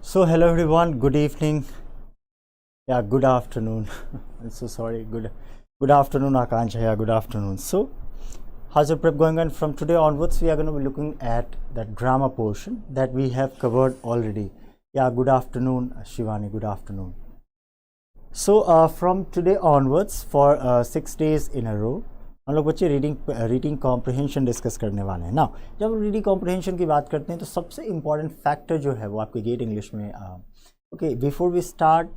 So hello everyone, good evening. Yeah, good afternoon. I'm so sorry. Good afternoon, Akansha. Yeah, good afternoon. So how's your prep going on? From today onwards, we are going to be looking at that grammar portion that we have covered already. Yeah, good afternoon, Shivani. Good afternoon. So from today onwards, for 6 days in a row, हम लोग बच्चे reading comprehension discuss करने वाले हैं ना। जब reading comprehension की बात करते हैं तो सबसे इम्पॉर्टेंट फैक्टर जो है वो आपके गेट इंग्लिश में okay before we start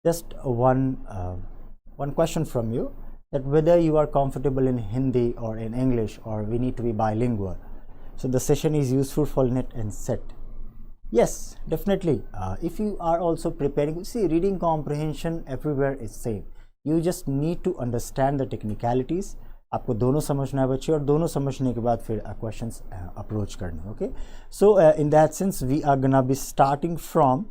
just one question from you, that whether you are comfortable in Hindi or in English, or we need to be bilingual. So the session is useful for net and set. Yes, definitely. If you are also preparing, see, reading comprehension everywhere is same. You just need to understand the technicalities. आपको दोनों समझना है बच्चे, और दोनों समझने के बाद फिर क्वेश्चंस अप्रोच करने। Okay, so in that sense we are gonna be starting from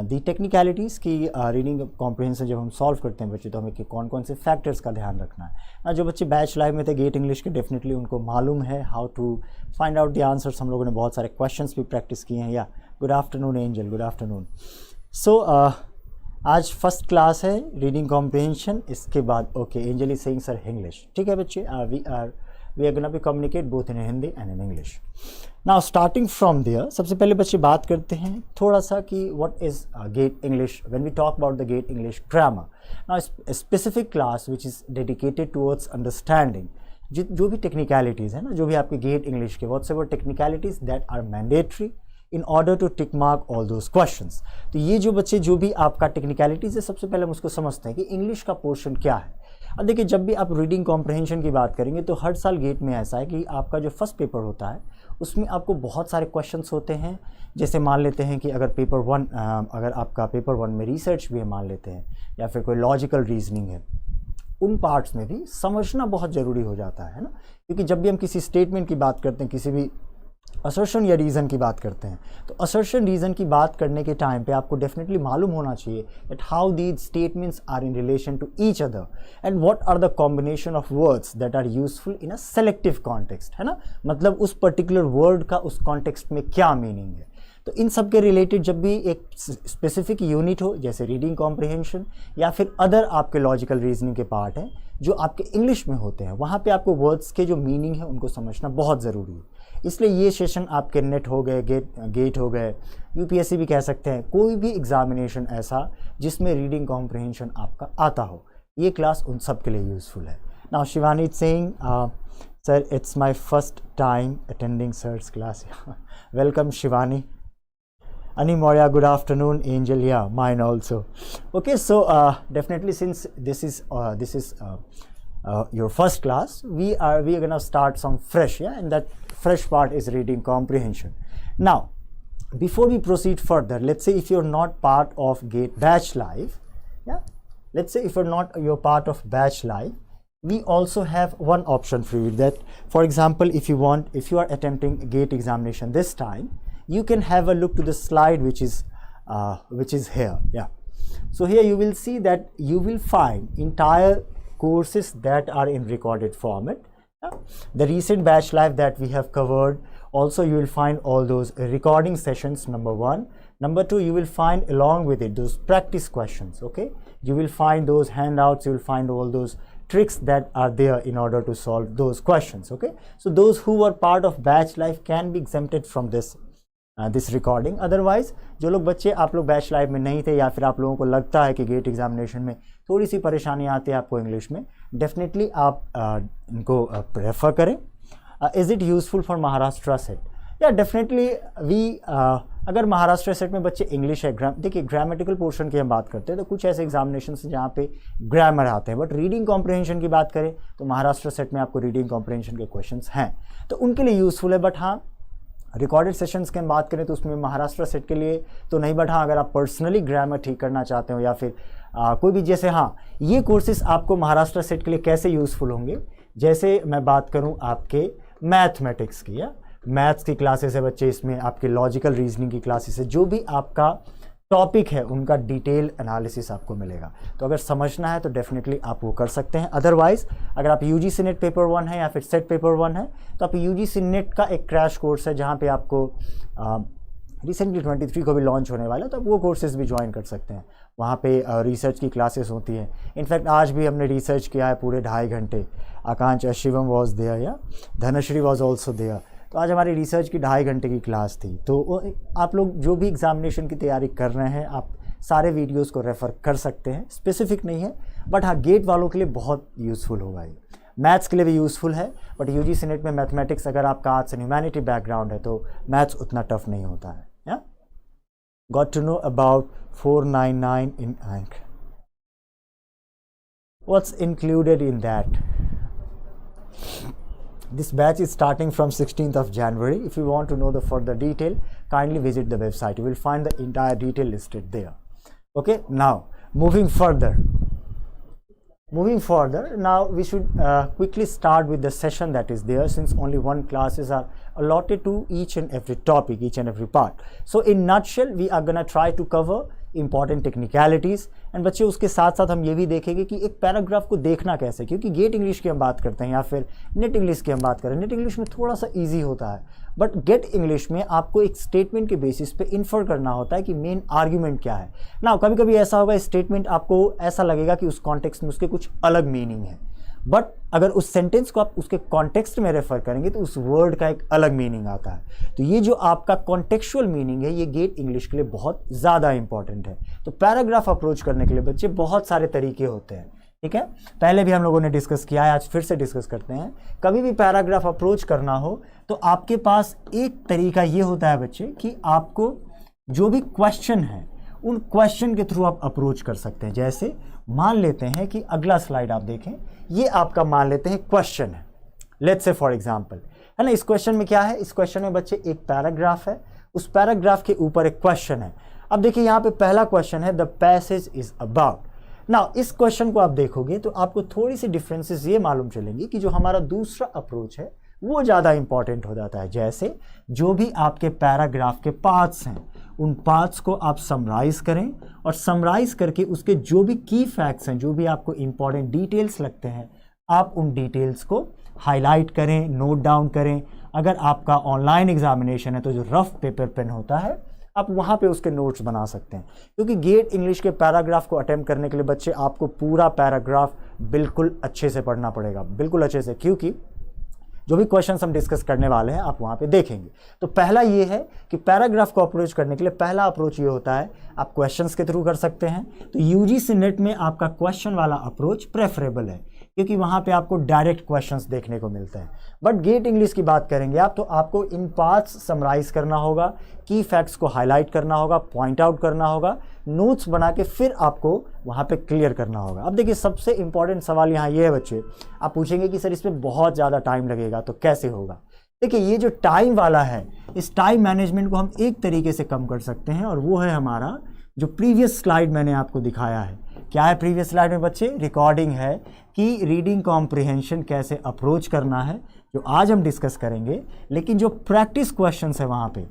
the technicalities की रीडिंग कॉम्प्रिहेंशन जब हम सॉल्व करते हैं बच्चे तो हमें कि कौन कौन से फैक्टर्स का ध्यान रखना है। जो बच्चे बैच लाइव में थे गेट इंग्लिश के, डेफिनेटली उनको मालूम है how to find out the answers. हम लोगों ने बहुत सारे क्वेश्चंस भी प्रैक्टिस किए हैं। Yeah good afternoon Angel, good afternoon. So आज फर्स्ट क्लास है रीडिंग कॉम्प्रिहेंशन, इसके बाद okay Angel is saying sir English. ठीक है बच्चे, we are gonna be communicate both in Hindi and in English. Now starting from there, सबसे पहले बच्चे बात करते हैं थोड़ा सा कि what is get English when we talk about the get English grammar. Now specific class which is dedicated towards understanding जो भी टेक्निकलिटीज़ है ना, जो भी आपके गेट इंग्लिश के whatsoever technicalities that are mandatory in order to tick mark all those questions. तो ये जो बच्चे जो भी आपका टेक्निकलिटीज़ है, सबसे पहले हम उसको समझते हैं कि इंग्लिश का पोर्शन क्या है। अब देखिए, जब भी आप रीडिंग कॉम्प्रिहेंशन की बात करेंगे तो हर साल गेट में ऐसा है कि आपका जो फर्स्ट पेपर होता है उसमें आपको बहुत सारे क्वेश्चंस होते हैं। जैसे मान लेते हैं कि अगर अगर आपका पेपर 1 में रिसर्च भी है मान लेते हैं, या फिर कोई लॉजिकल रीजनिंग है, उन पार्ट्स में भी समझना बहुत ज़रूरी हो जाता है ना। क्योंकि जब भी हम किसी स्टेटमेंट की बात करते हैं, किसी भी असर्शन या रीज़न की बात करते हैं, तो असर्शन रीज़न की बात करने के टाइम पे आपको डेफिनेटली मालूम होना चाहिए that how these statements are in relation to each other and what are the combination of words that are useful in a selective context, है ना। मतलब उस पर्टिकुलर वर्ड का उस कॉन्टेक्स्ट में क्या मीनिंग है। तो इन सब के रिलेटेड जब भी एक स्पेसिफिक यूनिट हो, जैसे रीडिंग कॉम्प्रिहेंशन या फिर अदर आपके लॉजिकल रीजनिंग के पार्ट हैं जो आपके इंग्लिश में होते हैं, वहाँ पे आपको वर्ड्स के जो मीनिंग है उनको समझना बहुत ज़रूरी है। इसलिए ये सेशन आपके नेट हो गए, गेट हो गए, यूपीएससी भी कह सकते हैं, कोई भी एग्जामिनेशन ऐसा जिसमें रीडिंग कॉम्प्रिहेंशन आपका आता हो, ये क्लास उन सब के लिए यूज़फुल है। Now Shivani is saying sir it's my first time attending sir's class. Welcome Shivani. Ani Moria, good afternoon. Angel, yeah, mine also. Okay, so definitely since this is your first class, we are gonna start some fresh, yeah, and that fresh part is reading comprehension. Now, before we proceed further, let's say if you're not part of Gate Batch Live, yeah, let's say if you're part of Batch Live, we also have one option for you. That, for example, if you are attempting Gate examination this time, you can have a look to the slide which is here. Yeah, so here you will see that you will find entire courses that are in recorded format. Yeah? The recent batch live that we have covered, also you will find all those recording sessions, number 1. Number 2, you will find along with it those practice questions. Okay, you will find those handouts, you will find all those tricks that are there in order to solve those questions. Okay, so those who were part of batch live can be exempted from this recording. Otherwise जो लोग बच्चे आप लोग batch live में नहीं थे, या फिर आप लोगों को लगता है कि गेट एग्जामिनेशन में थोड़ी सी परेशानी आती है आपको इंग्लिश में, डेफिनेटली आप इनको प्रेफर करें। Is it useful for Maharashtra set? या डेफिनेटली अगर महाराष्ट्र सेट में बच्चे इंग्लिश है, देखिए ग्रामेटिकल पोर्शन की हम बात करते हैं तो कुछ ऐसे एग्जामिनेशन जहाँ पे ग्रामर आते हैं, बट रीडिंग कॉम्प्रिहेंशन की बात करें तो महाराष्ट्र सेट में आपको रीडिंग कॉम्प्रिहेंशन के क्वेश्चंस हैं, तो उनके लिए यूजफुल है। बट हाँ, रिकॉर्डेड सेशंस की हम बात करें तो उसमें महाराष्ट्र सेट के लिए तो नहीं, बट हाँ अगर आप पर्सनली ग्रामर ठीक करना चाहते हो या फिर कोई भी, जैसे हाँ ये कोर्सेज आपको महाराष्ट्र सेट के लिए कैसे यूज़फुल होंगे, जैसे मैं बात करूं आपके मैथमेटिक्स की या मैथ्स की क्लासेस है बच्चे, इसमें आपके लॉजिकल रीजनिंग की क्लासेस है, जो भी आपका टॉपिक है उनका डिटेल एनालिसिस आपको मिलेगा। तो अगर समझना है तो डेफिनेटली आप वो कर सकते हैं। अदरवाइज अगर आप यूजीसी नेट पेपर 1 है या फिर सेट पेपर 1 है तो आप यूजीसी नेट का एक क्रैश कोर्स है जहाँ पे आपको रिसेंटली 23 को भी लॉन्च होने वाला है, तो आप वो कोर्सेज भी ज्वाइन कर सकते हैं। वहाँ पे रिसर्च की क्लासेस होती हैं। इनफैक्ट आज भी हमने रिसर्च किया है पूरे 2.5 घंटे। आकांक्ष शिवम वॉज देयर या धनश्री वॉज ऑल्सो देयर। तो आज हमारी रिसर्च की 2.5 घंटे की क्लास थी। तो आप लोग जो भी एग्जामिनेशन की तैयारी कर रहे हैं, आप सारे वीडियोज़ को रेफ़र कर सकते हैं। स्पेसिफिक नहीं है, बट हाँ गेट वालों के लिए बहुत यूज़फुल होगा ये। मैथ्स के लिए भी यूज़फुल है, बट यूजीसी नेट में मैथमेटिक्स अगर आपका आर्ट्स एंड ह्यूमैनिटी बैकग्राउंड है तो मैथ्स उतना टफ नहीं होता है। या गॉट टू नो अबाउट 499 इन अंक, what's included in that? This batch is starting from 16th of January. If you want to know the further detail, kindly visit the website. You will find the entire detail listed there. Okay, now moving further, now we should quickly start with the session that is there, since only one classes are allotted to each and every topic, each and every part. So in nutshell, we are gonna try to cover important technicalities and बच्चे उसके साथ साथ हम ये भी देखेंगे कि एक पैराग्राफ को देखना कैसे, क्योंकि गेट इंग्लिश की हम बात करते हैं या फिर नेट इंग्लिश की हम बात करें। नेट इंग्लिश में थोड़ा सा इजी होता है, बट गेट इंग्लिश में आपको एक स्टेटमेंट के बेसिस पे इन्फर करना होता है कि मेन आर्ग्यूमेंट क्या है ना। कभी कभी ऐसा होगा स्टेटमेंट आपको ऐसा लगेगा कि उस कॉन्टेक्स्ट में उसके कुछ अलग मीनिंग है, बट अगर उस सेंटेंस को आप उसके कॉन्टेक्स्ट में रेफर करेंगे तो उस वर्ड का एक अलग मीनिंग आता है। तो ये जो आपका कॉन्टेक्चुअल मीनिंग है, ये गेट इंग्लिश के लिए बहुत ज़्यादा इंपॉर्टेंट है। तो पैराग्राफ अप्रोच करने के लिए बच्चे बहुत सारे तरीके होते हैं, ठीक है। पहले भी हम लोगों ने डिस्कस किया है, आज फिर से डिस्कस करते हैं। कभी भी पैराग्राफ अप्रोच करना हो तो आपके पास एक तरीका ये होता है बच्चे कि आपको जो भी क्वेश्चन है उन क्वेश्चन के थ्रू आप अप्रोच कर सकते हैं। जैसे मान लेते हैं कि अगला स्लाइड आप देखें, ये आपका मान लेते हैं क्वेश्चन है, लेट्स से फॉर एग्जांपल, है ना। इस क्वेश्चन में क्या है, इस क्वेश्चन में बच्चे एक पैराग्राफ है, उस पैराग्राफ के ऊपर एक क्वेश्चन है। अब देखिए यहाँ पे पहला क्वेश्चन है the passage is about. Now इस क्वेश्चन को आप देखोगे तो आपको थोड़ी सी डिफरेंसेस ये मालूम चलेंगी कि जो हमारा दूसरा अप्रोच है वो ज़्यादा इंपॉर्टेंट हो जाता है। जैसे जो भी आपके पैराग्राफ के पार्ट्स हैं उन पार्ट्स को आप समराइज करें और समराइज करके उसके जो भी की फैक्ट्स हैं, जो भी आपको इंपॉर्टेंट डिटेल्स लगते हैं, आप उन डिटेल्स को हाईलाइट करें, नोट डाउन करें। अगर आपका ऑनलाइन एग्जामिनेशन है तो जो रफ पेपर पेन होता है आप वहाँ पे उसके नोट्स बना सकते हैं, क्योंकि गेट इंग्लिश के पैराग्राफ को अटेम्प्ट करने के लिए बच्चे आपको पूरा पैराग्राफ बिल्कुल अच्छे से पढ़ना पड़ेगा, बिल्कुल अच्छे से, क्योंकि जो भी क्वेश्चंस हम डिस्कस करने वाले हैं आप वहाँ पे देखेंगे। तो पहला ये है कि पैराग्राफ को अप्रोच करने के लिए पहला अप्रोच ये होता है आप क्वेश्चंस के थ्रू कर सकते हैं। तो यूजीसी नेट में आपका क्वेश्चन वाला अप्रोच प्रेफरेबल है, क्योंकि वहाँ पे आपको डायरेक्ट क्वेश्चंस देखने को मिलते हैं। बट गेट इंग्लिश की बात करेंगे आप तो आपको इन पार्ट्स समराइज करना होगा, की फैक्ट्स को हाईलाइट करना होगा, पॉइंट आउट करना होगा, नोट्स बना के फिर आपको वहाँ पे क्लियर करना होगा। अब देखिए सबसे इंपॉर्टेंट सवाल यहाँ ये है बच्चे, आप पूछेंगे कि सर इसमें बहुत ज़्यादा टाइम लगेगा तो कैसे होगा। देखिए ये जो टाइम वाला है, इस टाइम मैनेजमेंट को हम एक तरीके से कम कर सकते हैं, और वो है हमारा जो प्रीवियस स्लाइड मैंने आपको दिखाया है। क्या है प्रीवियस स्लाइड में बच्चे? रिकॉर्डिंग है कि रीडिंग कॉम्प्रिहेंशन कैसे अप्रोच करना है, जो आज हम डिस्कस करेंगे। लेकिन जो प्रैक्टिस क्वेश्चंस है वहाँ पे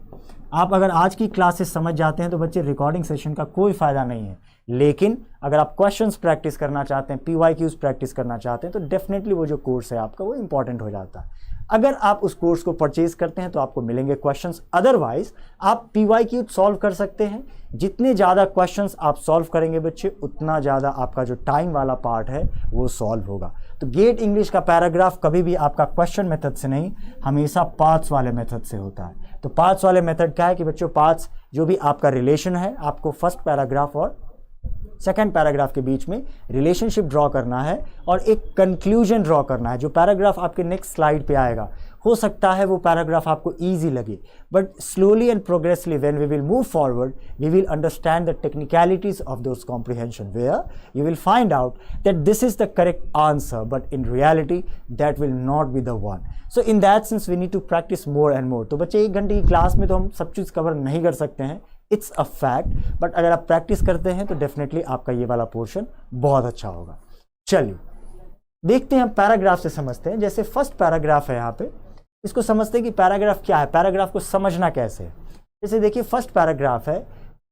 आप अगर आज की क्लासेस समझ जाते हैं तो बच्चे रिकॉर्डिंग सेशन का कोई फ़ायदा नहीं है। लेकिन अगर आप क्वेश्चंस प्रैक्टिस करना चाहते हैं, PYQs प्रैक्टिस करना चाहते हैं, तो डेफिनेटली वो जो कोर्स है आपका वो इंपॉर्टेंट हो जाता है। अगर आप उस कोर्स को परचेज करते हैं तो आपको मिलेंगे क्वेश्चंस, अदरवाइज आप PYQ सॉल्व कर सकते हैं। जितने ज़्यादा क्वेश्चंस आप सॉल्व करेंगे बच्चे, उतना ज़्यादा आपका जो टाइम वाला पार्ट है वो सॉल्व होगा। तो गेट इंग्लिश का पैराग्राफ कभी भी आपका क्वेश्चन मेथड से नहीं, हमेशा पार्ट्स वाले मेथड से होता है। तो पार्ट्स वाले मेथड क्या है कि बच्चों पार्ट्स जो भी आपका रिलेशन है, आपको फर्स्ट पैराग्राफ और सेकेंड पैराग्राफ के बीच में रिलेशनशिप ड्रॉ करना है और एक कंक्लूजन ड्रॉ करना है। जो पैराग्राफ आपके नेक्स्ट स्लाइड पे आएगा, हो सकता है वो पैराग्राफ आपको इजी लगे, but slowly and progressively when we will move forward we will understand the technicalities of those comprehension, where you will find out that this is the correct answer, but in reality that will not be the one. So in that sense we need to practice more and more. तो बच्चे 1 घंटे की class में तो हम सब चीज़ cover नहीं कर सकते हैं, इट्स अ फैक्ट, बट अगर आप प्रैक्टिस करते हैं तो डेफिनेटली आपका ये वाला पोर्शन बहुत अच्छा होगा। चलिए देखते हैं, हम पैराग्राफ से समझते हैं। जैसे फर्स्ट पैराग्राफ है यहाँ पे, इसको समझते हैं कि पैराग्राफ क्या है, पैराग्राफ को समझना कैसे है। जैसे देखिए फर्स्ट पैराग्राफ है,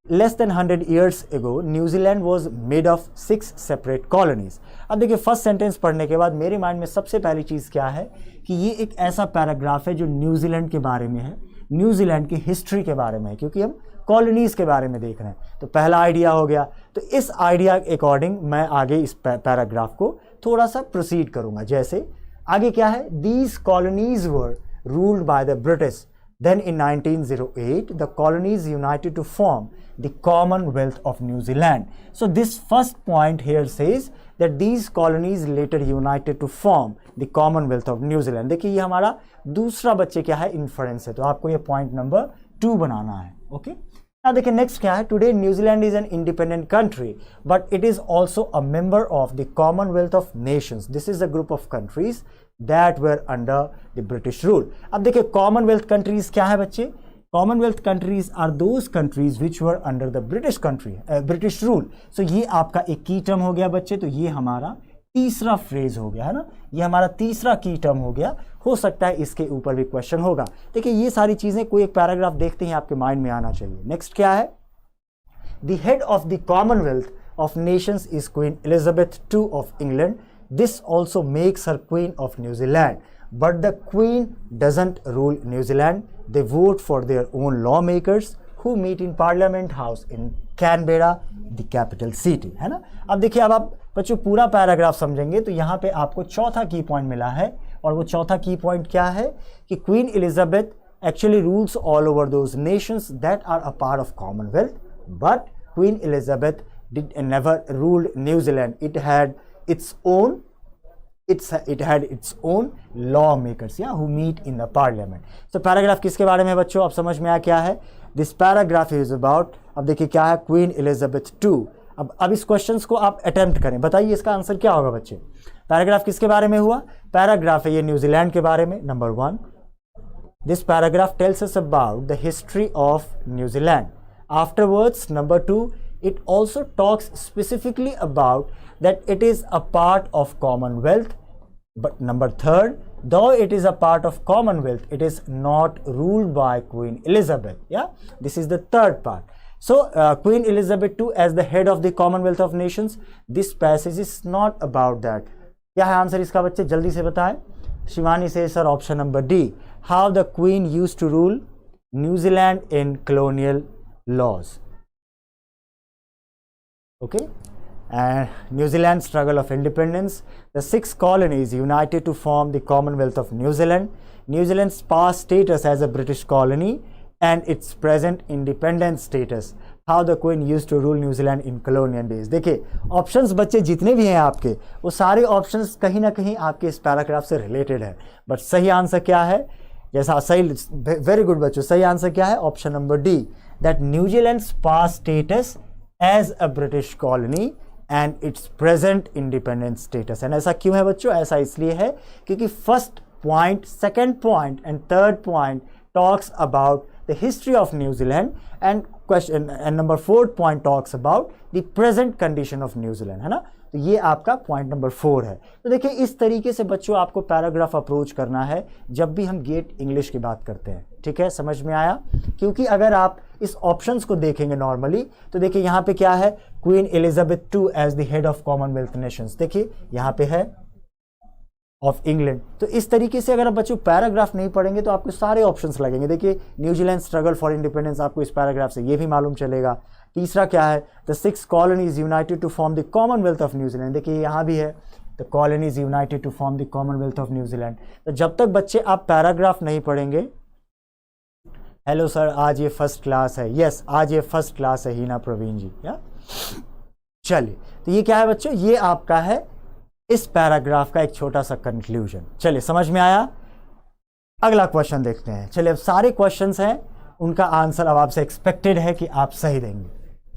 less than 100 years ago New Zealand was made of 6 separate colonies. अब देखिए फर्स्ट सेंटेंस पढ़ने के बाद मेरे माइंड में सबसे पहली चीज़ क्या है कि ये एक ऐसा पैराग्राफ है जो न्यूजीलैंड के बारे में है, न्यूजीलैंड की हिस्ट्री के बारे में है, क्योंकि हम कॉलोनीज के बारे में देख रहे हैं। तो पहला आइडिया हो गया। तो इस आइडिया के अकॉर्डिंग मैं आगे इस पैराग्राफ को थोड़ा सा प्रोसीड करूंगा। जैसे आगे क्या है, these colonies were ruled by the British, then in 1908 the colonies united to form the Commonwealth of New Zealand. So this first point here says that these colonies later united to form the Commonwealth of New Zealand. देखिए ये हमारा दूसरा बच्चे क्या है, inference है, तो आपको ये पॉइंट नंबर 2 बनाना है। ओके, now देखिए नेक्स्ट क्या है, today New Zealand is an independent country but it is also a member of the Commonwealth of Nations. This is a group of countries that were under the British rule. अब देखिए Commonwealth countries क्या है बच्चे, Commonwealth countries are those countries which were under the British rule. So ये आपका एक की term हो गया बच्चे, तो ये हमारा तीसरा फ्रेज हो गया है ना, ये हमारा तीसरा की टर्म हो गया। हो सकता है इसके ऊपर भी क्वेश्चन होगा। देखिए ये सारी चीजें कोई एक पैराग्राफ देखते ही आपके माइंड में आना चाहिए। नेक्स्ट क्या है, the head of the Commonwealth of Nations is queen Elizabeth II of England. This also makes her Queen of New Zealand. But the Queen doesn't rule New Zealand. They vote for their own lawmakers who meet in Parliament House in Canberra, the capital city. है ना। अब देखिए, अब आप बच्चों पूरा paragraph समझेंगे तो यहाँ पे आपको चौथा की पॉइंट मिला है, और वो चौथा की पॉइंट क्या है कि queen Elizabeth actually rules all over those nations that are a part of Commonwealth, but Queen Elizabeth never ruled New Zealand. It had its own lawmakers, yeah, who meet in the parliament. So paragraph किसके बारे में बच्चों, अब समझ में आया क्या है, दिस पैराग्राफ इज अबाउट, अब देखिए क्या है, क्वीन एलिजाबेथ II। अब इस क्वेश्चंस को आप अटेम्प्ट करें, बताइए इसका आंसर क्या होगा बच्चे। पैराग्राफ किसके बारे में हुआ, पैराग्राफ है ये न्यूजीलैंड के बारे में। Number 1, this paragraph tells us about the history of New Zealand. Afterwards, number 2, it also talks specifically about that it is a part of Commonwealth. But number 3, though it is a part of Commonwealth, it is not ruled by Queen Elizabeth. Yeah, this is the third part. So Queen Elizabeth II as the head of the Commonwealth of Nations, this passage is not about that. क्या है answer इसका बच्चे, जल्दी से बताएं। शिवानी से sir option number D, how the Queen used to rule New Zealand in colonial laws. Okay, and New Zealand struggle of independence. The 6 colonies united to form the Commonwealth of New Zealand. New Zealand's past status as a British colony and its present independent status. How the Queen used to rule New Zealand in colonial days. देखिए options बच्चे जितने भी हैं आपके, वो सारे options कहीं ना कहीं आपके इस पैराग्राफ से रिलेटेड है। बट सही आंसर क्या है, जैसा सही, वेरी गुड बच्चों, सही आंसर क्या है, option number D, that New Zealand's past status as a British colony and its present independent status. And ऐसा क्यों है बच्चों, ऐसा इसलिए है क्योंकि first point, second point and third point talks about the history of New Zealand and number 4 point talks about the present condition of New Zealand, है ना। तो ये आपका पॉइंट नंबर 4 है। तो देखिए इस तरीके से बच्चों आपको पैराग्राफ अप्रोच करना है जब भी हम गेट इंग्लिश की बात करते हैं। ठीक है, समझ में आया। क्योंकि अगर आप इस ऑप्शंस को देखेंगे नॉर्मली, तो देखिए यहाँ पे क्या है, queen Elizabeth II as the head of Commonwealth nations, देखिए यहाँ पे है ऑफ इंग्लैंड। तो इस तरीके से अगर आप बच्चों पैराग्राफ नहीं पढ़ेंगे तो आपको सारे ऑप्शंस लगेंगे। देखिए न्यूजीलैंड स्ट्रगल फॉर इंडिपेंडेंस, आपको इस पैराग्राफ से ये भी मालूम चलेगा। तीसरा क्या है, the 6 colonies united to form the Commonwealth of New Zealand, देखिए यहाँ भी है, the colonies united to form the Commonwealth of New Zealand. तो जब तक बच्चे आप पैराग्राफ नहीं पढ़ेंगे, हेलो सर आज ये फर्स्ट क्लास है, यस आज ये फर्स्ट क्लास है हीना प्रवीण जी, या चलिए। तो ये क्या है बच्चों, ये आपका है इस पैराग्राफ का एक छोटा सा कंक्लूजन। चलिए समझ में आया। अगला क्वेश्चन देखते हैं। चलिए अब सारे क्वेश्चंस हैं, उनका आंसर अब आपसे एक्सपेक्टेड है कि आप सही देंगे।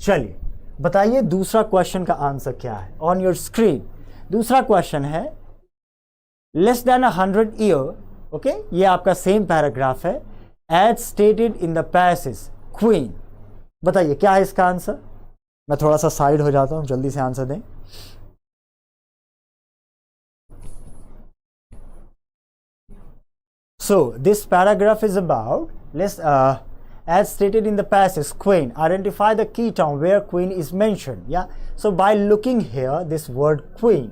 चलिए बताइए दूसरा क्वेश्चन का आंसर क्या है। ऑन योर स्क्रीन दूसरा क्वेश्चन है, लेस देन 100 ईयर, ओके, ये आपका सेम पैराग्राफ है, as stated in the passage queen, बताइए क्या है इसका आंसर। मैं थोड़ा सा साइड हो जाता हूं, जल्दी से आंसर दें। So this paragraph is about, as stated in the passage, Queen, identify the key term where Queen is mentioned. Yeah. So by looking here, this word Queen,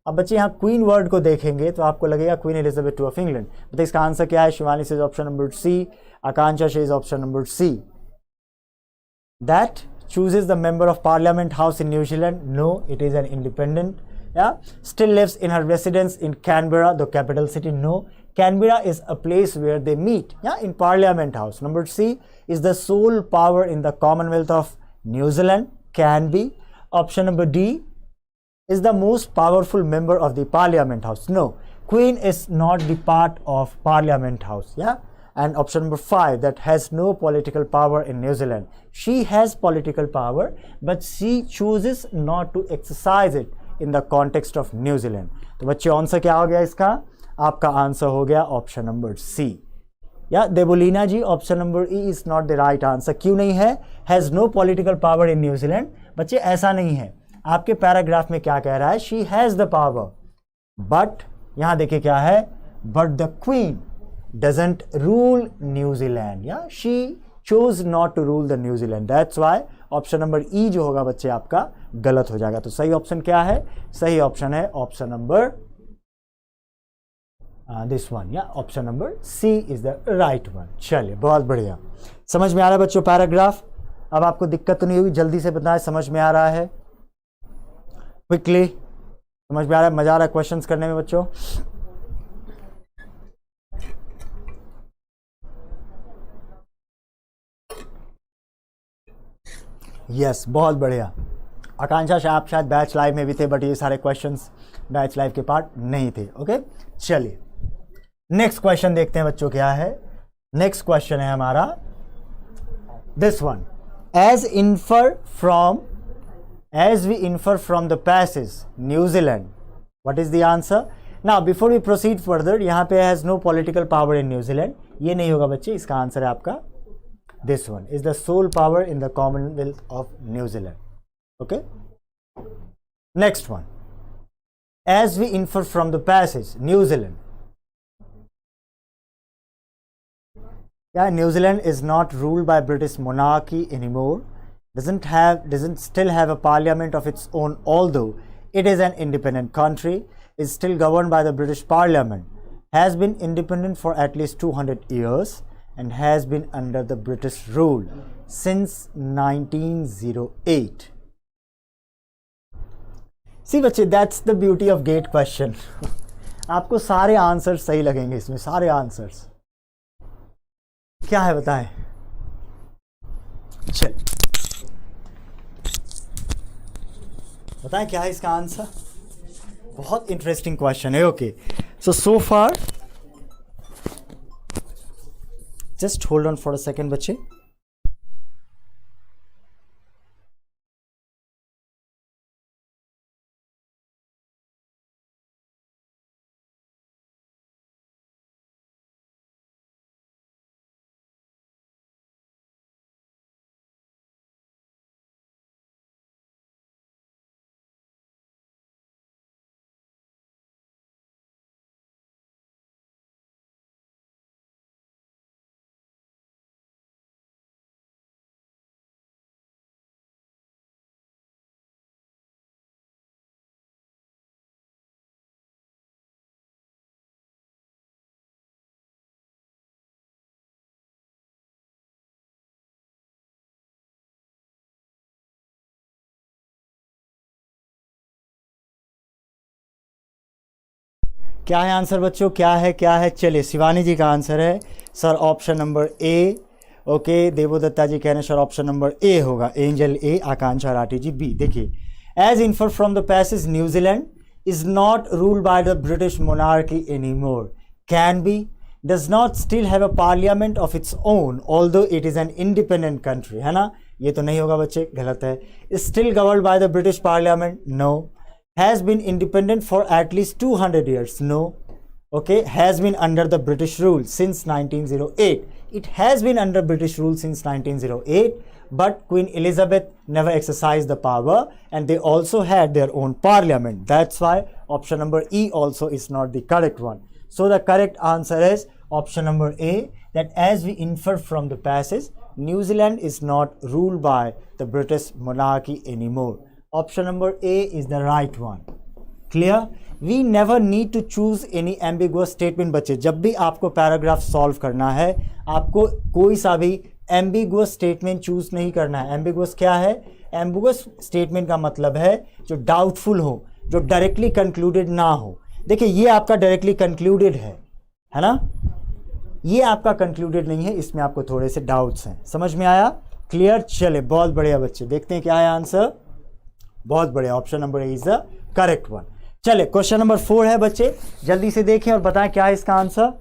अब बच्चे यहाँ क्वीन वर्ड को देखेंगे तो आपको लगेगा queen Elizabeth two of England, तो इसका आंसर क्या है? Shivani says option number C, Akanksha says option number C, that chooses the member of parliament house in New Zealand. No, it is an independent. Yeah, still lives in her residence in Canberra, the capital city. No, Canberra is a place where they meet. Yeah, in parliament house. Number C is the sole power in the Commonwealth of New Zealand. Can be. Option number D is the most powerful member of the parliament house. No, queen is not the part of parliament house. Yeah. And option number 5, that has no political power in New Zealand. She has political power, but she chooses not to exercise it in the context of New Zealand. तो बच्चे answer क्या हो गया इसका? आपका answer हो गया option number C. Yeah Devolina ji, option number E is not the right answer. क्यों नहीं है? Has no political power in New Zealand. बच्चे ऐसा नहीं है, आपके पैराग्राफ में क्या कह रहा है? She has the power, but यहां देखिए क्या है? But the queen doesn't rule New Zealand. Yeah, she chose not to rule the New Zealand. That's why option number ई जो होगा बच्चे आपका गलत हो जाएगा। तो सही ऑप्शन क्या है? सही ऑप्शन है ऑप्शन नंबर दिस वन, या option number C is the right one. चलिए, बहुत बढ़िया, समझ में आ रहा है बच्चों पैराग्राफ? अब आपको दिक्कत तो नहीं हुई? जल्दी से बताएं, समझ में आ रहा है? क्विकली समझ में आ रहा है? मजा आ रहा है क्वेश्चंस करने में बच्चों? यस, बहुत बढ़िया। आकांक्षा आप शायद बैच लाइव में भी थे, बट ये सारे क्वेश्चंस बैच लाइव के पार्ट नहीं थे। ओके, चलिए नेक्स्ट क्वेश्चन देखते हैं बच्चों क्या है। नेक्स्ट क्वेश्चन है हमारा this one, as we infer from the passage New Zealand, what is the answer? Now before we proceed further, यहाँ पे has no political power in New Zealand, ये नहीं होगा बच्चे। इसका आंसर है आपका this one is the sole power in the Commonwealth of New Zealand. Okay, next one, as we infer from the passage New Zealand, yeah, New Zealand is not ruled by British monarchy anymore, doesn't still have a parliament of its own, although it is an independent country, is still governed by the British Parliament, has been independent for at least 200 years and has been under the British rule since 1908. See बच्चे, that's the beauty of GATE question. आपको सारे answers सही लगेंगे इसमें, सारे answers. क्या है बताएं? चल बताएं क्या है इसका आंसर? बहुत इंटरेस्टिंग क्वेश्चन है। Okay, so far just hold on for a second बच्चे। क्या है आंसर बच्चों? क्या है? चलिए, शिवानी जी का आंसर है sir option number A. Okay, Devodatta ji कह रहे हैं सर ऑप्शन नंबर ए होगा, Angel A, Akanksha Rathi ji B. देखिए, as infer from the passage New Zealand is not ruled by the British monarchy any more, can be, does not still have a parliament of its own although it is an independent country, है ना? ये तो नहीं होगा बच्चे, गलत है। Still governed bye the British parliament, no. Has been independent for at least 200 years, no. Okay, has been under the British rule since 1908. It has been under British rule since 1908, but Queen Elizabeth never exercised the power, and they also had their own parliament. That's why option number E also is not the correct one. So the correct answer is option number A, that as we infer from the passage, New Zealand is not ruled by the British monarchy anymore. Option number A is the right one. Clear? We never need to choose any ambiguous statement बच्चे। जब भी आपको paragraph solve करना है, आपको कोई सा भी एम्बिगुअस स्टेटमेंट चूज नहीं करना है। एम्बिगुअस क्या है? एम्बिगुअस स्टेटमेंट का मतलब है जो डाउटफुल हो, जो डायरेक्टली कंक्लूडेड ना हो। देखिए ये आपका डायरेक्टली कंक्लूडेड है ना? ये आपका कंक्लूडेड नहीं है, इसमें आपको थोड़े से डाउट्स हैं। समझ में आया? क्लियर? चले, बहुत बढ़िया बच्चे। देखते हैं क्या है आंसर। बहुत बढ़िया, option number A is the correct one. चले, क्वेश्चन नंबर 4 है बच्चे, जल्दी से देखें और बताएं क्या है इसका आंसर।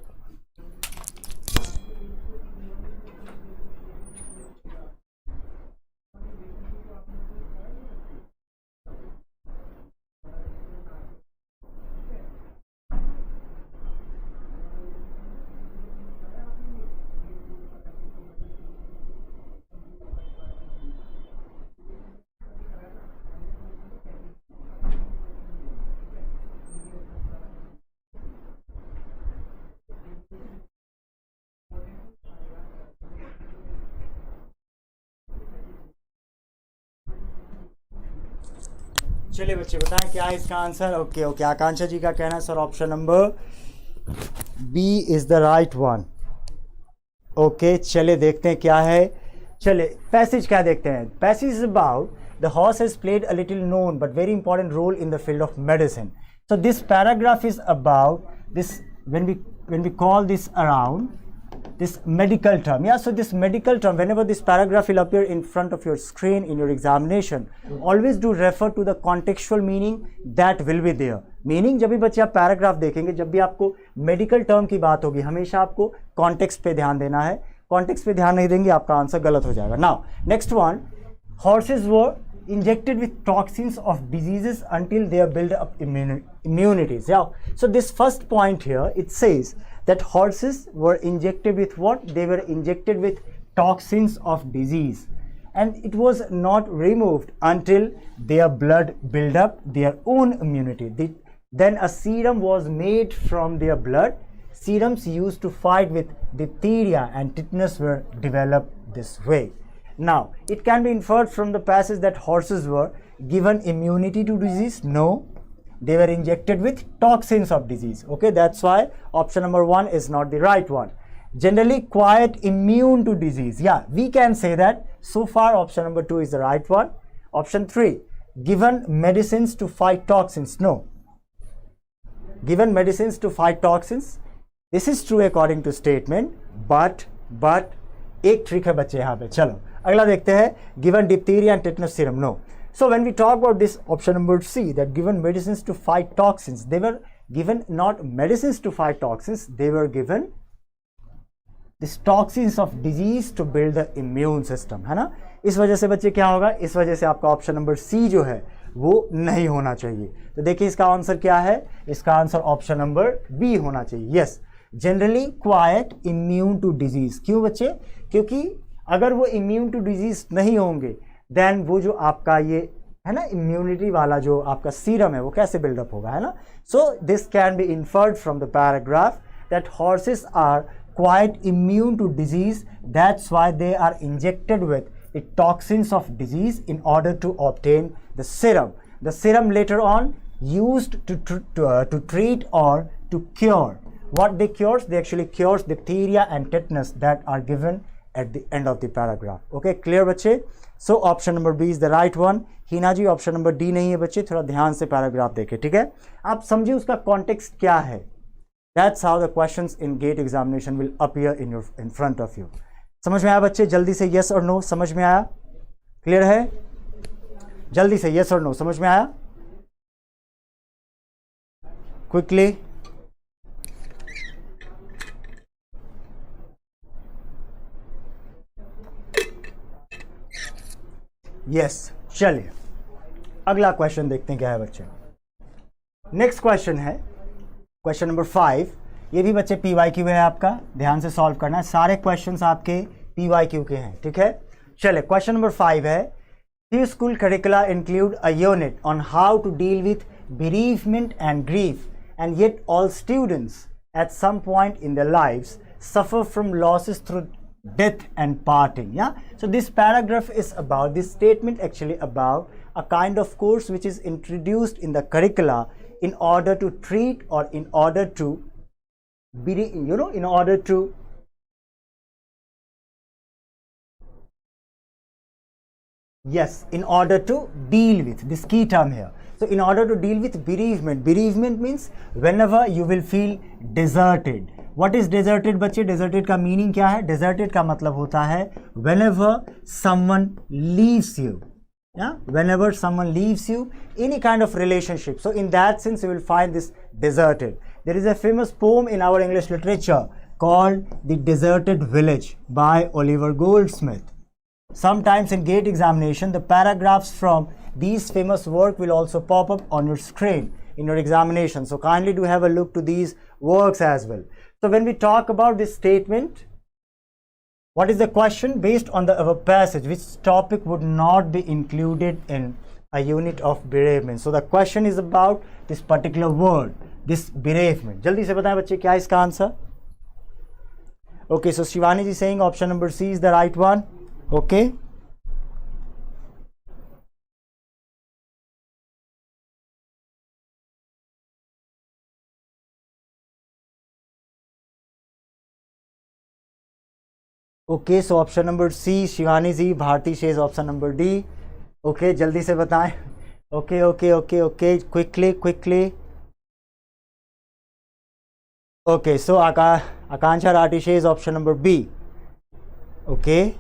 चलिए बच्चे बताएं क्या है इसका आंसर। ओके ओके, आकांक्षा जी का कहना है sir option number B is the right one. Okay चले देखते हैं क्या है। चले पैसेज क्या देखते हैं। Passage is about the horse has played a little known but very important role in the field of medicine. So this paragraph is about this when we call this around this medical term. Yeah, so this medical term, whenever this paragraph will appear in front of your screen in your examination, always do refer to the contextual meaning that will be there. Meaning जब भी बच्चे आप paragraph देखेंगे, जब भी आपको medical term की बात होगी, हमेशा आपको कॉन्टेक्स्ट पे ध्यान देना है। कॉन्टेक्स्ट पे ध्यान नहीं देंगे आपका आंसर गलत हो जाएगा। Now next one, horses were injected with toxins of diseases until they build up immunities. Yeah, so this first point here, it says that horses were injected with what? They were injected with toxins of disease, and it was not removed until their blood built up their own immunity. Then a serum was made from their blood. Serums used to fight with diphtheria and tetanus were developed this way. Now, it can be inferred from the passage that horses were given immunity to disease. No, they were injected with toxins of disease. Okay, that's why option number 1 is not the right one. Generally quite immune to disease. Yeah, we can say that. So far option number 2 is the right one. Option 3, given medicines to fight toxins. No, given medicines to fight toxins. This is true according to statement, but एक trick है बच्चे यहाँ पे। चलो अगला देखते हैं, given diphtheria and tetanus serum. No, so when we talk about this option number C, that given medicines to fight toxins, they were given not medicines to fight toxins, they were given this toxins of disease to build the immune system, है ना। इस वजह से बच्चे क्या होगा, इस वजह से आपका ऑप्शन नंबर सी जो है वो नहीं होना चाहिए। तो देखिए इसका आंसर क्या है, इसका आंसर ऑप्शन नंबर बी होना चाहिए। Yes, generally quite immune to disease. क्यों बच्चे? क्योंकि अगर वो इम्यून टू डिजीज नहीं होंगे, देन वो जो आपका ये है ना इम्यूनिटी वाला जो आपका सीरम है वो कैसे बिल्डअप होगा, है ना। So this can be inferred from the paragraph that horses are quite immune to disease, that's why they are injected with the toxins of disease in order to obtain the serum. The serum later on used to treat or to cure. What they cures? They actually cures diphtheria and tetanus that are given at the end of the paragraph. Okay, clear बच्चे? So option number B is the right one. Heena ji option number D नहीं है बच्चे, थोड़ा ध्यान से paragraph देखें, ठीक है। आप समझिए उसका कॉन्टेक्स्ट क्या है। That's how the questions in GATE examination will appear in front of you. समझ में आया बच्चे? जल्दी से यस और नो, समझ में आया? क्लियर है? जल्दी से यस और नो, समझ में आया? Quickly yes. चलिए अगला क्वेश्चन देखते हैं क्या है बच्चे। नेक्स्ट क्वेश्चन है क्वेश्चन नंबर 5। ये भी बच्चे PYQ है, आपका ध्यान से सॉल्व करना है। सारे क्वेश्चंस आपके PYQ के हैं, ठीक है। चले क्वेश्चन नंबर 5 है, His school curricula include a unit on how to deal with bereavement and grief, and yet all students at some point in their lives suffer from losses through death and parting. Yeah, so this paragraph is about, this statement actually about a kind of course which is introduced in the curricula in order to treat or in order to be, in order to in order to deal with this key term here. So in order to deal with bereavement, bereavement means whenever you will feel deserted. What is deserted बच्चे? deserted का meaning क्या है? deserted का मतलब होता है whenever someone leaves you, whenever someone leaves you, any kind of relationship. So in that sense you will find this deserted. There is a famous poem in our English literature called The Deserted Village by Oliver Goldsmith. Sometimes in GATE examination, the paragraphs from these famous work will also pop up on your screen in your examination. So kindly do have a look to these works as well. So when we talk about this statement, what is the question? Based on the above passage, which topic would not be included in a unit of bereavement? So the question is about this particular word, this bereavement. जल्दी से बताएं बच्चे क्या है इसका answer? Okay, so Shivani ji saying option number C is the right one. Okay. Okay, so option number C, Shivani ji, Bharti says option number D. Okay, जल्दी से बताएं. Okay, quickly. Okay, so Akansha Rathi says option number B. Okay.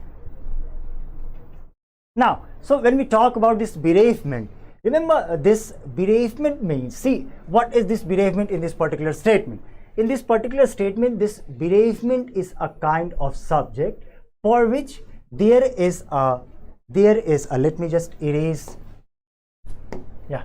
Now, so when we talk about this bereavement, remember this bereavement means, see, what is this bereavement in this particular statement? In this particular statement, this bereavement is a kind of subject for which there is a, let me just erase. Yeah.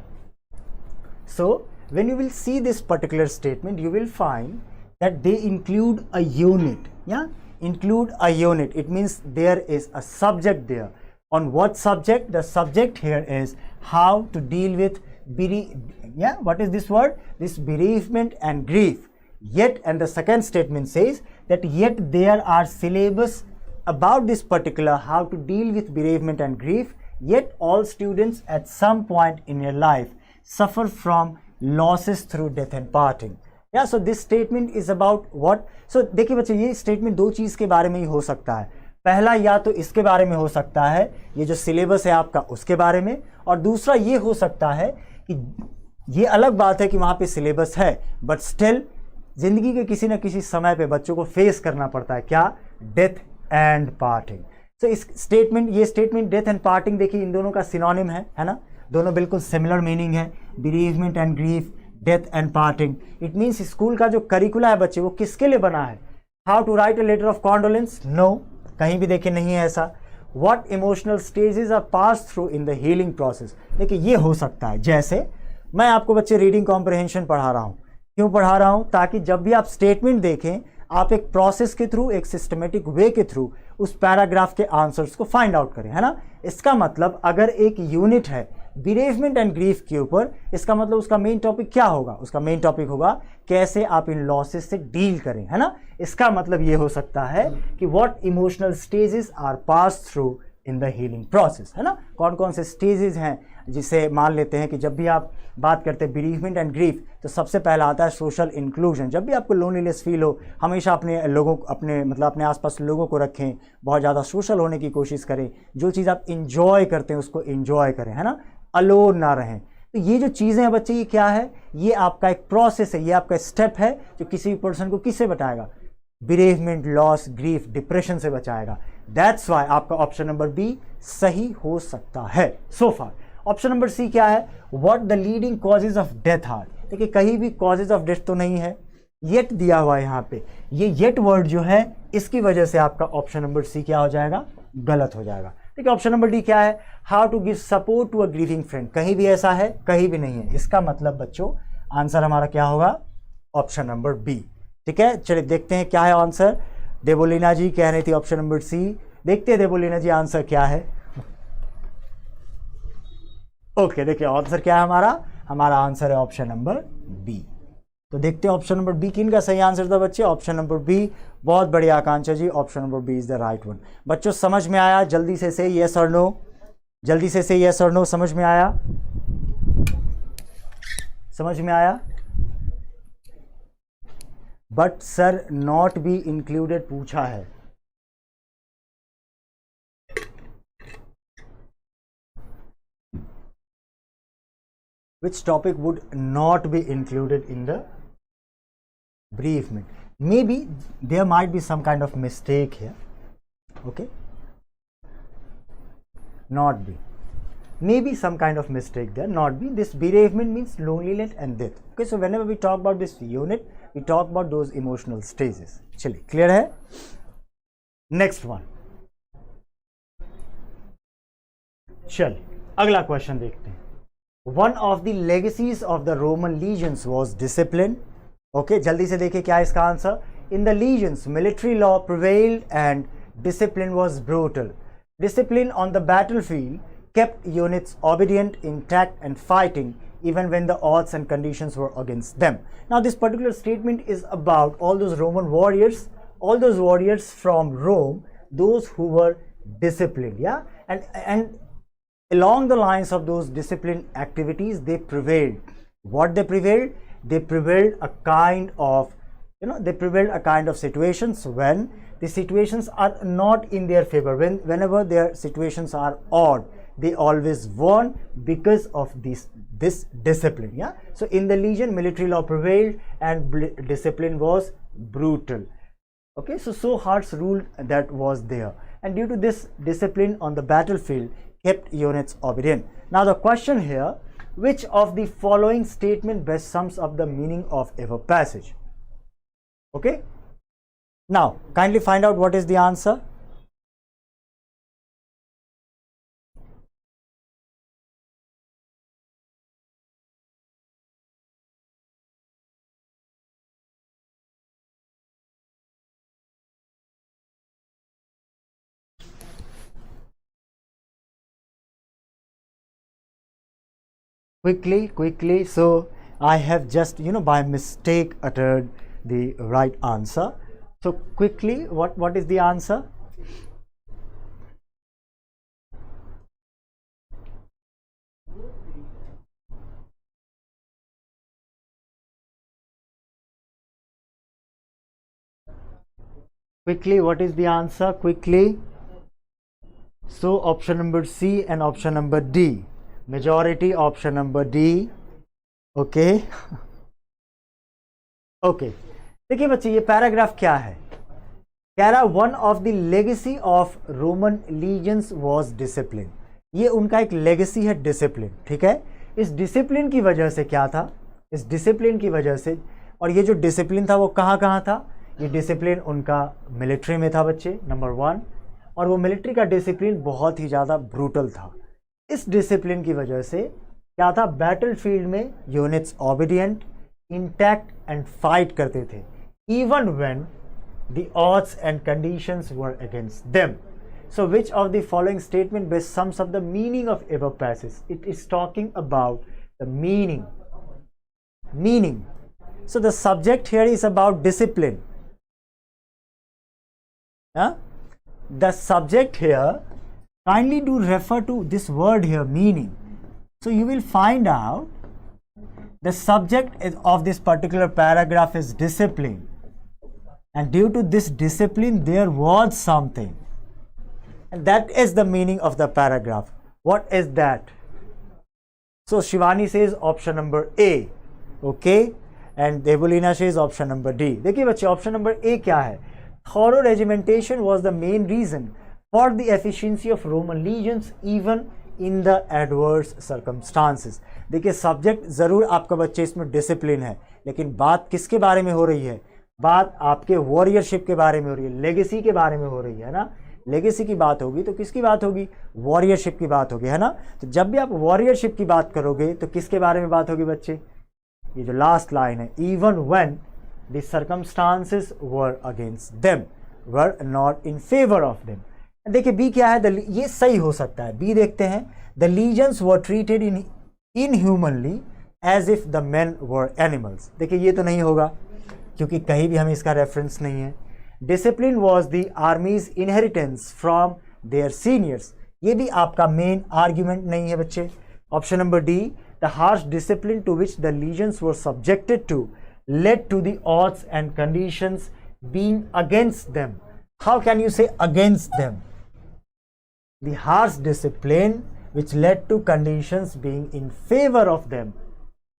So when you will see this particular statement, you will find that they include a unit. Yeah, include a unit. It means there is a subject there. On what subject? The subject here is how to deal with what is this word? This bereavement and grief. Yet, and the second statement says that yet there are syllabus about this particular how to deal with bereavement and grief. Yet all students at some point in your life suffer from losses through death and parting. Yeah, so this statement is about what? So देखिए बच्चे, ये statement दो चीज़ के बारे में ही हो सकता है. पहला या तो इसके बारे में हो सकता है, ये जो सिलेबस है आपका उसके बारे में, और दूसरा ये हो सकता है कि ये अलग बात है कि वहाँ पे सिलेबस है, बट स्टिल जिंदगी के किसी न किसी समय पे बच्चों को फेस करना पड़ता है क्या? Death and parting. तो इस स्टेटमेंट, ये स्टेटमेंट डेथ एंड पार्टिंग, देखिए इन दोनों का सिनोनिम है ना, दोनों बिल्कुल सिमिलर मीनिंग है. Bereavement and grief, death and parting. It means school का जो करिकुला है बच्चे, वो किसके लिए बना है? How to write a letter of condolence? No, कहीं भी देखिए नहीं है ऐसा. What emotional stages are pass through in the healing process. देखिए ये हो सकता है, जैसे मैं आपको बच्चे रीडिंग कॉम्प्रिहेंशन पढ़ा रहा हूँ. क्यों पढ़ा रहा हूँ? ताकि जब भी आप स्टेटमेंट देखें, आप एक प्रोसेस के थ्रू, एक सिस्टमेटिक वे के थ्रू उस पैराग्राफ के आंसर्स को फाइंड आउट करें, है ना. इसका मतलब अगर एक यूनिट है बेरीवमेंट एंड ग्रीफ के ऊपर, इसका मतलब उसका मेन टॉपिक क्या होगा? उसका मेन टॉपिक होगा कैसे आप इन लॉसेस से डील करें, है ना. इसका मतलब ये हो सकता है कि what emotional stages are pass through in the healing process, है ना. कौन कौन से स्टेजेस हैं, जिसे मान लेते हैं कि जब भी आप बात करते हैं बेरीवमेंट एंड ग्रीफ, तो सबसे पहला आता है सोशल इंक्लूजन. जब भी आपको लोनलीनेस फील हो, हमेशा अपने लोगों, अपने आसपास लोगों को रखें, बहुत ज़्यादा सोशल होने की कोशिश करें, जो चीज़ आप इंजॉय करते हैं उसको इंजॉय करें, है ना, अलोन ना रहें. तो ये जो चीज़ें हैं बच्चे, ये क्या है? ये आपका एक प्रोसेस है, ये आपका स्टेप है जो किसी भी पर्सन को किससे बचाएगा? बेरीवमेंट, लॉस, ग्रीफ, डिप्रेशन से बचाएगा. दैट्स वाई आपका ऑप्शन नंबर बी सही हो सकता है सो फार. ऑप्शन नंबर सी क्या है? What the leading causes of death are. देखिए कहीं भी कॉजेज ऑफ डेथ तो नहीं है, येट दिया हुआ है यहाँ पे. ये येट वर्ड जो है, इसकी वजह से आपका ऑप्शन नंबर सी क्या हो जाएगा? गलत हो जाएगा. ठीक है. ऑप्शन नंबर डी क्या है? How to give support to a grieving friend. कहीं भी ऐसा है, कहीं भी नहीं है. इसका मतलब बच्चों आंसर हमारा क्या होगा? Option number B. ठीक है, चलिए देखते हैं क्या है आंसर. देवोलीना जी कह रही थी ऑप्शन नंबर सी. देखते हैं देवोलीना जी आंसर क्या है. ओके, देखिए आंसर क्या है हमारा आंसर है ऑप्शन नंबर बी. तो देखते हैं ऑप्शन नंबर बी किन का सही आंसर था बच्चे. Option number B. बहुत बढ़िया Akanksha ji, option number B is the right one. बच्चों समझ में आया? जल्दी से यस और नो. जल्दी से यस और नो, समझ में आया? समझ में आया? But sir not be included पूछा है। Which topic would not be included in the bereavement? Maybe there might be some kind of mistake here. Okay, not be. Maybe some kind of mistake there. Not be. This bereavement means loneliness and death. Okay, so whenever we talk about this unit, we talk about those emotional stages. चलिए, clear है? Next one. चलिए, अगला question देखते हैं। One of the legacies of the Roman legions was discipline. Okay, जल्दी से देखिए क्या है इसका answer. In the legions, military law prevailed and discipline was brutal. Discipline on the battlefield kept units obedient, intact, and fighting even when the odds and conditions were against them. Now, this particular statement is about all those Roman warriors, all those warriors from Rome, those who were disciplined, yeah, and along the lines of those disciplined activities, they prevailed. What they prevailed? They prevailed a kind of, they prevailed a kind of situations when the situations are not in their favor. Whenever their situations are odd, they always won because of this discipline. Yeah. So in the legion, military law prevailed and discipline was brutal. Okay. So harsh rule that was there, and due to this discipline on the battlefield kept units obedient. Now the question here, which of the following statement best sums up the meaning of our passage? Okay. Now kindly find out what is the answer. Quickly. So I have just, by mistake uttered the right answer. So quickly, what is the answer? Quickly, what is the answer? Quickly. So option number C and option number D. Majority option number D. Okay. Okay. देखिए बच्चे, ये paragraph क्या है? कह रहा one of the legacy of Roman lesions was discipline. ये उनका एक लेगेसी है, डिसिप्लिन। ठीक है, इस डिसिप्लिन की वजह से क्या था? इस डिसिप्लिन की वजह से, और ये जो डिसिप्लिन था वो कहाँ था? ये डिसिप्लिन उनका मिलिट्री में था बच्चे, नंबर 1। और वो मिलिट्री का डिसिप्लिन बहुत ही ज़्यादा ब्रूटल था। इस डिसिप्लिन की वजह से क्या था? बैटलफील्ड में units obedient, intact and fight करते थे, even when the odds and conditions were against them. So which of the following statement best sums up the meaning of above passage? It is talking about the meaning. So the subject here is about discipline. The subject here, kindly do refer to this word here, meaning. So you will find out the subject of this particular paragraph is discipline, and due to this discipline there was something, and that is the meaning of the paragraph. What is that? So Shivani says option number A, okay, and Devolina says option number D. देखिए बच्चे, option number A क्या है? Thorough regimentation was the main reason for the efficiency of Roman legions even in the adverse circumstances. देखिए subject ज़रूर आपका बच्चे इसमें discipline है, लेकिन बात किसके बारे में हो रही है? बात आपके वॉरियरशिप के बारे में हो रही है, लेगेसी के बारे में हो रही है ना। लेगेसी की बात होगी तो किसकी बात होगी? वॉरियरशिप की बात होगी, है ना। तो जब भी आप वॉरियरशिप की बात करोगे तो किसके बारे में बात होगी बच्चे? ये जो लास्ट लाइन है, even when the circumstances were against them, were not in favour of them. देखिए बी क्या है? ये सही हो सकता है। बी देखते हैं, the legions were treated inhumanly as if the men were animals. देखिए ये तो नहीं होगा, क्योंकि कहीं भी हमें इसका रेफरेंस नहीं है। Discipline was the army's inheritance from their seniors, ये भी आपका मेन आर्ग्यूमेंट नहीं है बच्चे। Option number D, the harsh discipline to which the legions were subjected to led to the odds and conditions being against them. How can you say against them? The harsh discipline which led to conditions being in favor of them.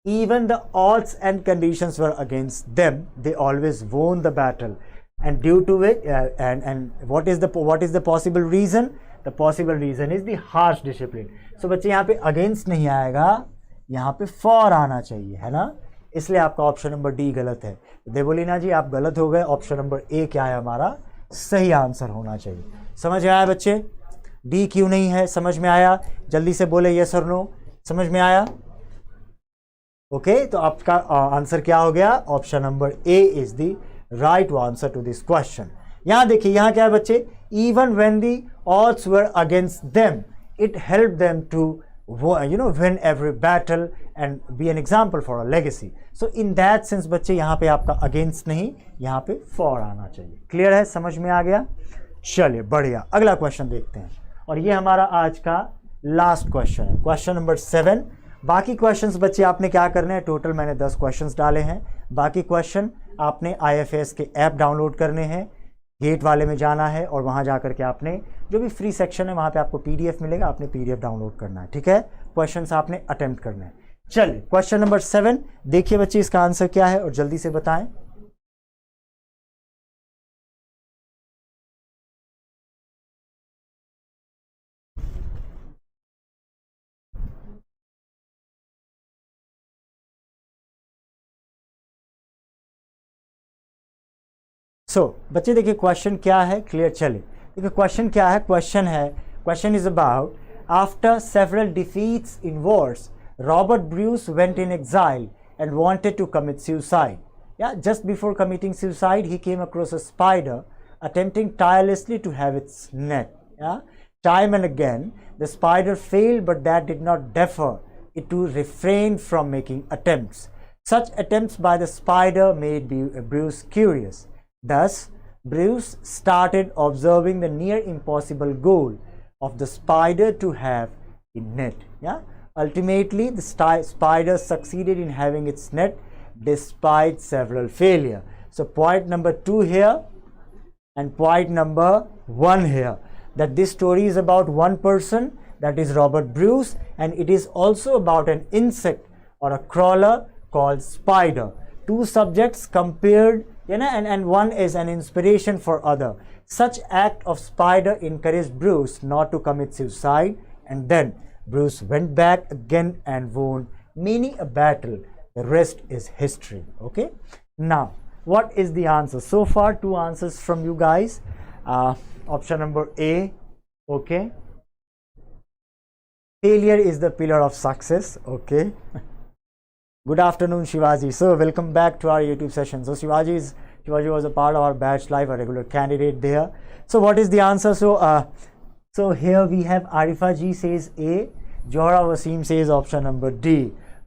Even the odds and conditions were against them. They always won the battle. And due to it, and what is the possible reason? The possible reason is the harsh discipline. So बच्चे यहाँ पे against नहीं आएगा, यहाँ पे for आना चाहिए, है ना? इसलिए आपका ऑप्शन नंबर डी गलत है। देवोलीना जी आप गलत हो गए, ऑप्शन नंबर ए क्या है हमारा सही आंसर होना चाहिए। समझ में आया बच्चे? डी क्यों नहीं है, समझ में आया? जल्दी से बोले यस और नो, समझ में आया? ओके, तो आपका आंसर क्या हो गया? Option number A is the right answer to this question. यहां देखिए, यहां क्या है बच्चे? Even when the odds were against them it help them to win every battle and be an example for a legacy. So in that sense बच्चे यहाँ पे आपका against नहीं, यहाँ पे for आना चाहिए। क्लियर है, समझ में आ गया? चलिए बढ़िया, अगला क्वेश्चन देखते हैं और ये हमारा आज का लास्ट क्वेश्चन है, क्वेश्चन नंबर 7। बाकी क्वेश्चंस बच्चे आपने क्या करने हैं, टोटल मैंने 10 क्वेश्चंस डाले हैं। बाकी क्वेश्चन आपने IFAS के ऐप डाउनलोड करने हैं, गेट वाले में जाना है और वहाँ जा करके आपने जो भी फ्री सेक्शन है वहाँ पे आपको PDF मिलेगा, आपने PDF डाउनलोड करना है, ठीक है? क्वेश्चंस आपने अटेम्प्ट करना है। चलिए क्वेश्चन नंबर 7 देखिए बच्चे, इसका आंसर क्या है और जल्दी से बताएं। बच्चे देखिए क्वेश्चन क्या है, क्लियर? चलिए देखिए क्वेश्चन क्या है। Question is about after several defeats in wars Robert Bruce went in exile and wanted to commit suicide. Yeah, just before committing suicide, he came across a spider attempting tirelessly to have its net. Yeah, time and again the spider failed, but that did not deter it to refrain from making attempts. Such attempts by the spider made Bruce curious. Thus, Bruce started observing the near impossible goal of the spider to have a net. Yeah, ultimately the spider succeeded in having its net despite several failure. So point number 2 here and point number 1 here, that this story is about one person, that is Robert Bruce, and it is also about an insect or a crawler called spider. Two subjects compared, you know, and one is an inspiration for other. Such act of spider encouraged Bruce not to commit suicide, and then Bruce went back again and won many a battle. The rest is history. Okay, now what is the answer? So far 2 answers from you guys. Option number A. Okay, failure is the pillar of success. Okay. Good afternoon Shivaji. So welcome back to our YouTube session. So Shivaji was a part of our batch live, a regular candidate there. So what is the answer? So here we have Arifa Ji says A, Johra Wasim says option number D.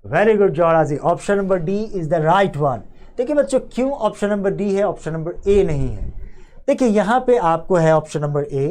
Very good Jauhara ji, option number D is the right one. देखिए बच्चों, क्यों option number D है, option number A नहीं है? देखिए यहाँ पे आपको है option number A,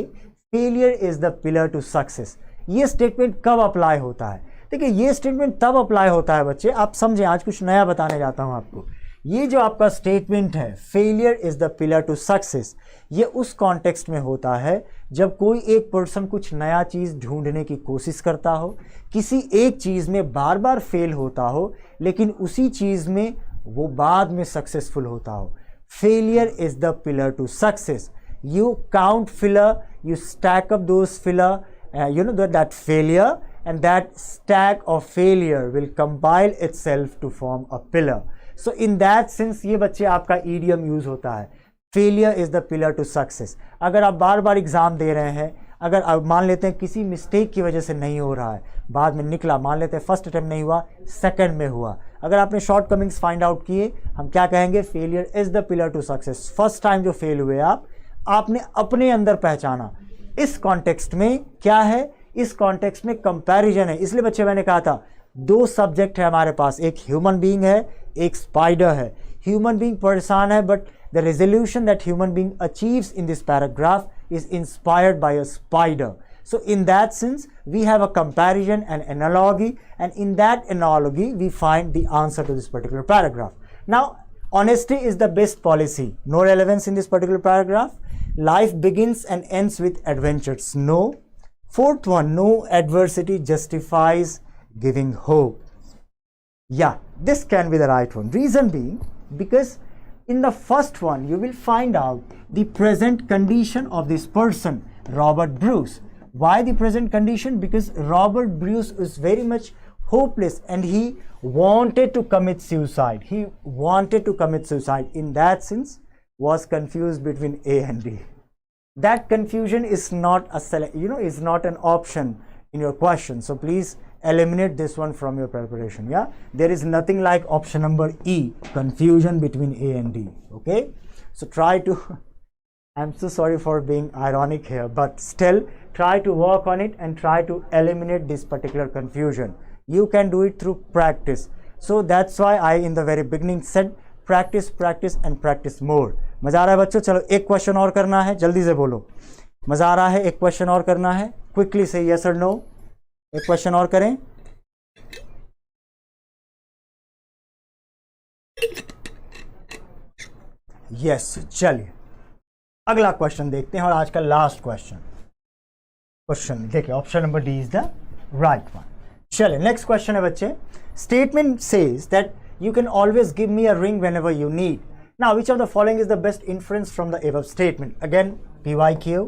failure is the pillar to success. ये स्टेटमेंट कब अप्लाई होता है? देखिए ये स्टेटमेंट तब अप्लाई होता है बच्चे, आप समझें, आज कुछ नया बताने जाता हूँ आपको। ये जो आपका स्टेटमेंट है, failure is the pillar to success, ये उस कॉन्टेक्स्ट में होता है जब कोई एक पर्सन कुछ नया चीज़ ढूंढने की कोशिश करता हो, किसी एक चीज़ में बार बार फेल होता हो, लेकिन उसी चीज़ में वो बाद में सक्सेसफुल होता हो। Failure is the pillar to success. You count filler, you stack up those filler, you know that failure, and that stack of failure will compile itself to form a pillar. So in that sense ये बच्चे आपका idiom use होता है, failure is the pillar to success. अगर आप बार बार exam दे रहे हैं, अगर आप मान लेते हैं किसी मिस्टेक की वजह से नहीं हो रहा है, बाद में निकला, मान लेते हैं फर्स्ट अटेम्प्ट नहीं हुआ, सेकंड में हुआ, अगर आपने शॉर्ट कमिंग्स फाइंड आउट किए, हम क्या कहेंगे? Failure is the pillar to success. First time जो फेल हुए आपने अपने अंदर पहचाना। इस कॉन्टेक्स्ट में क्या है? इस कॉन्टेक्स्ट में कंपैरिजन है। इसलिए बच्चे मैंने कहा था 2 सब्जेक्ट है हमारे पास, एक ह्यूमन बीइंग है, एक स्पाइडर है। ह्यूमन बीइंग परेशान है, but the resolution that human being achieves in this paragraph is inspired by a spider. So in that sense, we have a comparison and analogy, and in that analogy, we find the answer to this particular paragraph. Now, honesty is the best policy. No relevance in this particular paragraph. Life begins and ends with adventures. No. Fourth one, no adversity justifies giving hope. Yeah, this can be the right one. Reason being, because in the first one, you will find out the present condition of this person, Robert Bruce. Why the present condition? Because Robert Bruce is very much hopeless and he wanted to commit suicide. He wanted to commit suicide. In that sense, was confused between A and D. That confusion is not is not an option in your question. So please eliminate this one from your preparation. Yeah, there is nothing like option number E, confusion between A and D. Okay, so try to I'm so sorry for being ironic here, but still try to work on it and try to eliminate this particular confusion. You can do it through practice. So that's why I in the very beginning said practice, practice and practice more. मजा आ रहा है बच्चों? चलो एक question और करना है, जल्दी से बोलो। मजा आ रहा है? एक क्वेश्चन और करना है, क्विकली से यस और नो। एक क्वेश्चन और करें। यस, चलिए अगला क्वेश्चन देखते हैं और आज का लास्ट क्वेश्चन देखिए, option number D is the right one. चलिए नेक्स्ट क्वेश्चन है बच्चे। Statement says that you can always give me a ring whenever you need. Now, which of the following is the best inference from the above statement? Again, PYQ.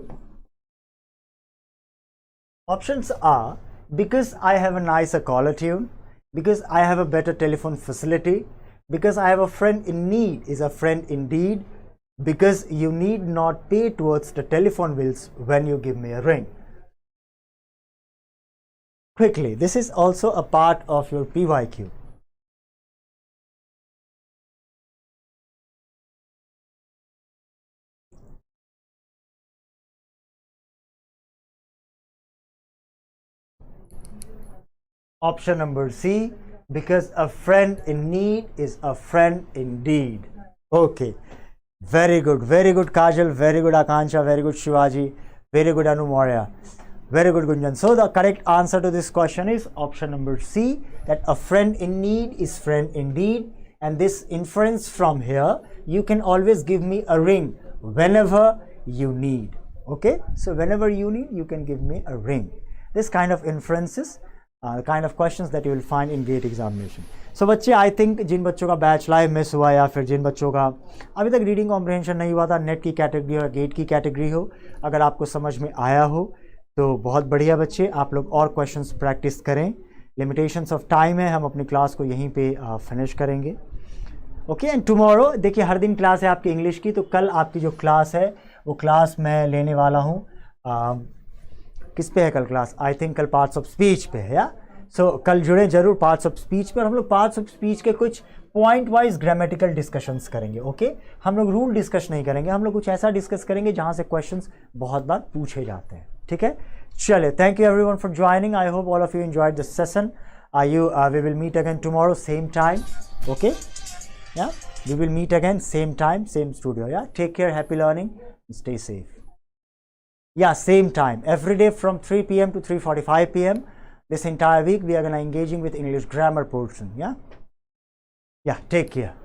Options are because I have a nicer caller tune, because I have a better telephone facility, because I have a friend in need is a friend indeed, because you need not pay towards the telephone bills when you give me a ring. Quickly, this is also a part of your PYQ. Option number C, because a friend in need is a friend indeed. Okay, very good Kajal, very good Akansha, very good Shivaji, very good Anu Maurya, very good Gunjan. So the correct answer to this question is option number C, that a friend in need is friend indeed. And this inference from here, you can always give me a ring whenever you need. Okay, so whenever you need, you can give me a ring. This kind of inferences, kind of questions that you will find in GATE examination. So बच्चे, I think जिन बच्चों का batch live miss हुआ या फिर जिन बच्चों का अभी तक रीडिंग कॉम्प्रहेंशन नहीं हुआ था, नेट की कैटेगरी हो या गेट की कैटेगरी हो, अगर आपको समझ में आया हो तो बहुत बढ़िया बच्चे, आप लोग और क्वेश्चंस प्रैक्टिस करें। लिमिटेशंस ऑफ टाइम है, हम अपनी क्लास को यहीं पे फिनिश करेंगे। ओके, एंड टुमारो देखिए हर दिन क्लास है आपकी इंग्लिश की, तो कल आपकी जो क्लास है वो क्लास मैं लेने वाला हूँ। किस पे है कल क्लास? आई थिंक कल पार्ट्स ऑफ स्पीच पे है। या सो कल जुड़े जरूर पार्ट्स ऑफ स्पीच पर। हम लोग पार्ट्स ऑफ स्पीच के कुछ पॉइंट वाइज ग्रामेटिकल डिस्कशंस करेंगे। ओके, हम लोग रूल डिस्कस नहीं करेंगे, हम लोग कुछ ऐसा डिस्कस करेंगे जहां से क्वेश्चंस बहुत बार पूछे जाते हैं। ठीक है, चलिए, thank you everyone for joining. I hope all of you enjoyed this session. We will meet again tomorrow same time. Okay, yeah we will meet again same time, same studio. Yeah take care, happy learning, stay safe. Yeah, same time every day from 3 p.m. to 3:45 p.m. This entire week we are gonna engaging with English grammar portion. Yeah, take care.